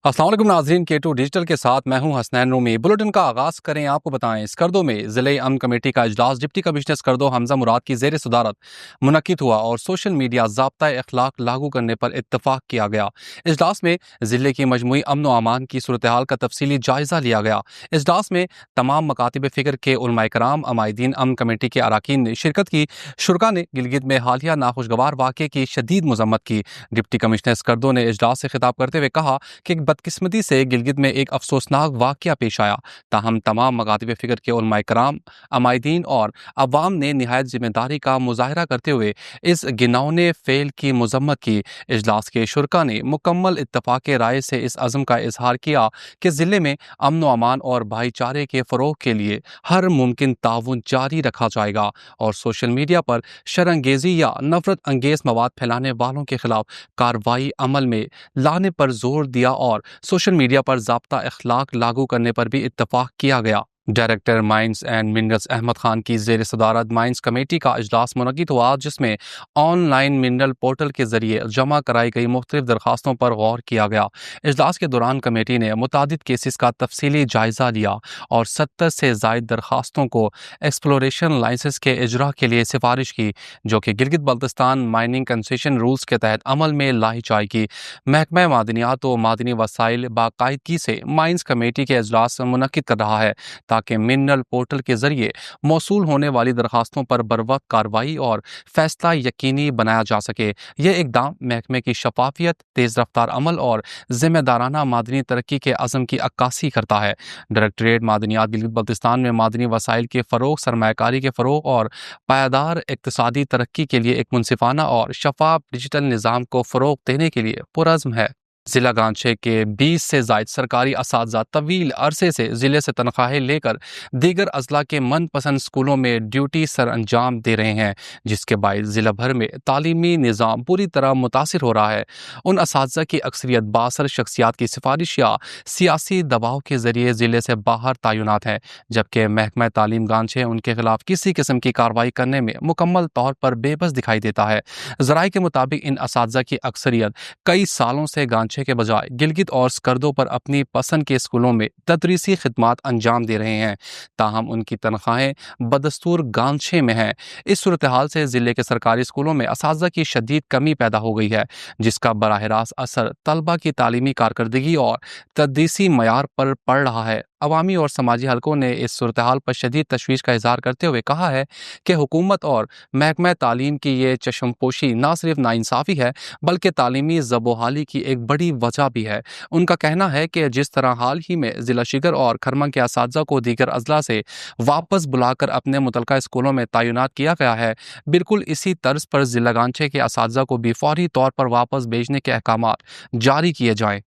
अस्सलाम वालेकुम नाज़रीन, K2 डिजिटल के साथ मैं हूं हसनैन रूमी। बुलेटिन का आगाज़ करें, आपको बताएं स्कर्दो में ज़िले अमन कमेटी का इजलास डिप्टी कमिश्नर स्कर्दो हमजा मुराद की ज़ेर सदारत मुनक्किद हुआ और सोशल मीडिया ज़ाब्ता अखलाक लागू करने पर इत्तफाक किया गया। इजलास में ज़िले की मजमूई अमन व अमान की सूरत हाल का तफसीली जायज़ा लिया गया। इजलास में तमाम मकातिब फ़िक्र के उलमाए कराम, अमायदीन, अमन कमेटी के अरकान ने शिरकत की। शुरा ने गिलगित में हालिया नाखुशगवार वाक़े की शदीद मजम्मत की। डिप्टी कमिश्नर स्कर्दो ने इजलास से खिताब करते हुए कहा कि बदकिस्मती से गिलगित में एक अफसोसनाक वाक़या पेश आया। ताहम तमाम मकातिब फ़िक्र के उलमाए कराम, अमायदीन और अवाम ने निहायत जिम्मेदारी का मुजाहरा करते हुए इस घिनौने फ़ेल की मजम्मत की। इजलास के शुरका ने मुकम्मल इत्तफाक़ राय से इस अज़्म का इजहार किया कि ज़िले में अमन व अमान और भाईचारे के फ़रोग़ के लिए हर मुमकिन ताउन जारी रखा जाएगा और सोशल मीडिया पर शरअंगेज़ी या नफ़रत अंगेज़ मवाद फैलाने वालों के खिलाफ कार्रवाई अमल में लाने पर जोर दिया और सोशल मीडिया पर ज़ाब्ता अखलाक लागू करने पर भी इत्तफाक किया गया। Director mines and minerals Ahmad Khan की ज़ेर सदारत माइंस कमेटी का इजलास मुनक्किद हुआ, जिसमें ऑनलाइन मिनरल पोर्टल के जरिए जमा कराई गई मुख्तलिफ दरखास्तों पर गौर किया गया। इजलास के दौरान कमेटी ने मुतादिद केसेस का तफसीली जायज़ा लिया और 70 से ज़ायद दरखास्तों को एक्सप्लोरेशन लाइसेंस के इजरा के लिए सिफारिश की, जो कि Gilgit Baltistan mining concession rules के तहत अमल में लाई जाएगी। महकमा मादनियात व मादनी वसाइल बाकायदगी से माइंस कमेटी के इजलास मुनक्किद कर रहा है ताकि मिनरल पोर्टल के जरिए मौसूल होने वाली दरखास्तों पर बरवक्त कार्रवाई और फैसला यकीनी बनाया जा सके। यह इकदाम महकमे की शफाफियत, तेज़ रफ्तार अमल और जिम्मेदाराना मादनी तरक्की के अज़म की अक्कासी करता है। डायरेक्टरेट मादनियात गिलगित बल्तिस्तान में मादनी वसाइल के फ़रोग़, सरमायाकारी के फ़रोग़ और पायदार इक़्तिसादी तरक्की के लिए एक मुनसिफ़ाना और शफाफ डिजिटल निज़ाम को फ़रोग़ देने के लिए पुरज़्म है। जिला गांचे के 20 से जायद सरकारी असातिज़ा तवील अरसे से जिले से तनख्वाहें लेकर दीगर अजला के मनपसंद स्कूलों में ड्यूटी सर अंजाम दे रहे हैं, जिसके बायस जिला भर में तालीमी निज़ाम पूरी तरह मुतासिर हो रहा है। उन असातिज़ा की अक्सरियत बासर शख्सियात की सिफारिश या सियासी दबाव के जरिए जिले से बाहर तैनात हैं, जबकि महकमा तालीम गांचे उनके खिलाफ किसी किस्म की कार्रवाई करने में मुकम्मल तौर पर बेबस दिखाई देता है। ज़राए के मुताबिक इन असातिज़ा की अक्सरियत कई सालों से गांचे के बजाय गिलगित और स्कर्दो पर अपनी पसंद के स्कूलों में तदरीसी खिदमात अंजाम दे रहे हैं, ताहम उनकी तनख्वाहें बदस्तूर गांचे में हैं। इस सूरत हाल से ज़िले के सरकारी स्कूलों में असातिज़ा की शदीद कमी पैदा हो गई है, जिसका बराह रास्त असर तलबा की तालीमी कारकर्दगी और तदरीसी मयार पर पड़ रहा है। अवामी और समाजी हलकों ने इस सूरत हाल पर शदीद तशवीश का इजहार करते हुए कहा है कि हुकूमत और महकमा तालीम की ये चश्मपोशी ना सिर्फ नाइंसाफ़ी है, बल्कि तालीमी ज़बोहाली की एक बड़ी वजह भी है। उनका कहना है कि जिस तरह हाल ही में ज़िला शिगर और खरमंग के असातिज़ा को दीगर अजला से वापस बुलाकर अपने मुतलका स्कूलों में तैनात किया गया है, बिल्कुल इसी तर्ज पर ज़िला गांचे के असातिज़ा को भी फौरी तौर पर वापस भेजने के अहकामात जारी किए जाएँ।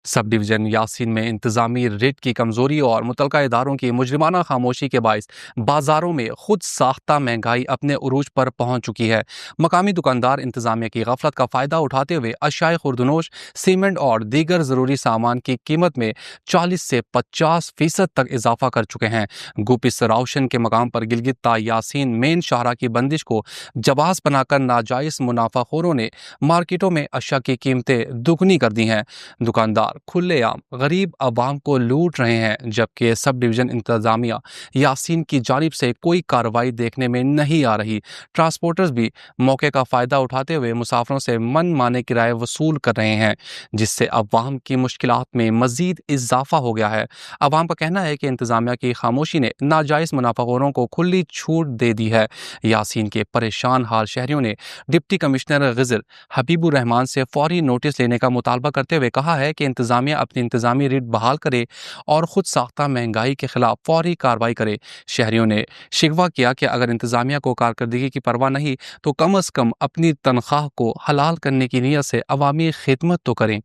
सब डिवीज़न यासीन में इंतज़ामी रेट की कमज़ोरी और मुतलका इदारों की मुजरिमाना खामोशी के बायस बाज़ारों में खुद साख्ता महंगाई अपने उरूज पर पहुँच चुकी है। मकामी दुकानदार इंतज़ामिया की गफलत का फ़ायदा उठाते हुए अशियाए खुर्दनोश, सीमेंट और दीगर ज़रूरी सामान की कीमत में 40 से 50% तक इजाफा कर चुके हैं। गुपिस राउशन के मकाम पर गिलगित ता यासीन मेन शाहरा की बंदिश को जवाज़ बनाकर नाजायज़ मुनाफाखोरों ने मार्केटों में अशिया की कीमतें दुगनी कर दी हैं। दुकानदार खुलेआम गरीब आवाम को लूट रहे हैं, जबकि सब डिवीज़न इंतजामिया यासीन की जानिब से कोई कार्रवाई देखने में नहीं आ रही। ट्रांसपोर्टर्स भी मौके का फ़ायदा उठाते हुए मुसाफिरों से मन माने किराए वसूल कर रहे हैं, जिससे अवाम की मुश्किलात में मज़ीद इजाफा हो गया है। अवाम का कहना है कि इंतजामिया की खामोशी ने नाजायज़ मुनाफाखोरों को खुली छूट दे दी है। यासीन के परेशान हाल शहरियों ने डिप्टी कमिश्नर ग़िज़र हबीबुर रहमान से फौरी नोटिस लेने का मुतालबा करते हुए कहा है कि इंतजामिया अपनी इंतजामी रेट बहाल करे और खुद साख्ता महंगाई के खिलाफ फौरी कार्रवाई करे। शहरियों ने शिकवा किया कि अगर इंतजामिया को कारकर्दगी की परवाह नहीं तो कम अज़ कम अपनी तनख्वाह को हलाल करने की नीयत से अवामी खिदमत तो करें।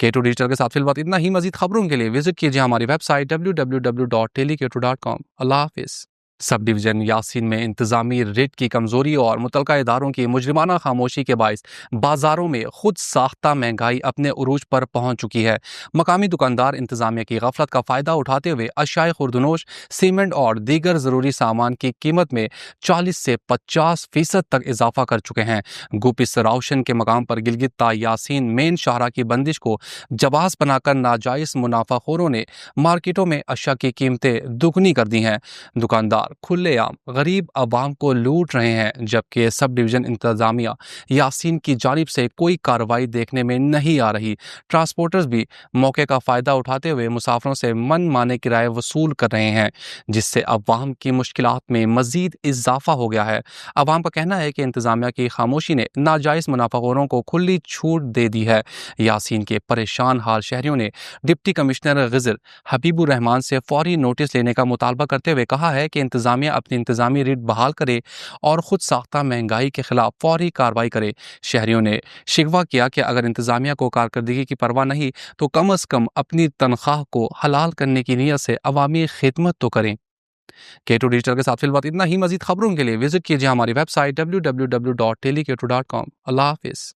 K2 डिजिटल के साथ फिलहाल इतना ही। मजीद खबरों के लिए विजिट कीजिए हमारी वेबसाइट www.telik2.com। अल्लाह हाफिज़। سب ڈویژن یاسین میں انتظامی ریٹ کی کمزوری اور متعلقہ اداروں کی مجرمانہ خاموشی کے باعث بازاروں میں خود ساختہ مہنگائی اپنے عروج پر پہنچ چکی ہے۔ مقامی دکاندار انتظامیہ کی غفلت کا فائدہ اٹھاتے ہوئے اشیاء خوردنوش، سیمنٹ اور دیگر ضروری سامان کی قیمت میں 40 سے 50% تک اضافہ کر چکے ہیں۔ گوپس راوشن کے مقام پر گلگت تا یاسین مین شاہراہ کی بندش کو جواز بنا کر ناجائز منافع خوروں نے مارکیٹوں میں اشیاء کی قیمتیں دگنی کر دی ہیں۔ دکاندار کھلے عام غریب عوام کو لوٹ رہے ہیں، جبکہ سب ڈویژن انتظامیہ یاسین کی جانب سے کوئی کارروائی دیکھنے میں نہیں آ رہی۔ ٹرانسپورٹرز بھی موقع کا فائدہ اٹھاتے ہوئے مسافروں سے من مانے کرائے وصول کر رہے ہیں، جس سے عوام کی مشکلات میں مزید اضافہ ہو گیا ہے۔ عوام کا کہنا ہے کہ انتظامیہ کی خاموشی نے ناجائز منافع خوروں کو کھلی چھوٹ دے دی ہے۔ یاسین کے پریشان حال شہریوں نے ڈپٹی کمشنر غزل حبیب الرحمان سے فوری نوٹس لینے کا مطالبہ کرتے ہوئے کہا ہے کہ انتظامیہ اپنی انتظامی ریٹ بحال کرے اور خود ساختہ مہنگائی کے خلاف فوری کارروائی کرے۔ شہریوں نے شکوہ کیا کہ اگر انتظامیہ کو کارکردگی کی پرواہ نہیں تو کم از کم اپنی تنخواہ کو حلال کرنے کی نیت سے عوامی خدمت تو کریں۔ K2 ڈیجیٹل کے ساتھ فی الوقت اتنا ہی۔ مزید خبروں کے لیے وزٹ کیجیے ہماری ویب سائٹ www.teleK2.com۔ اللہ حافظ۔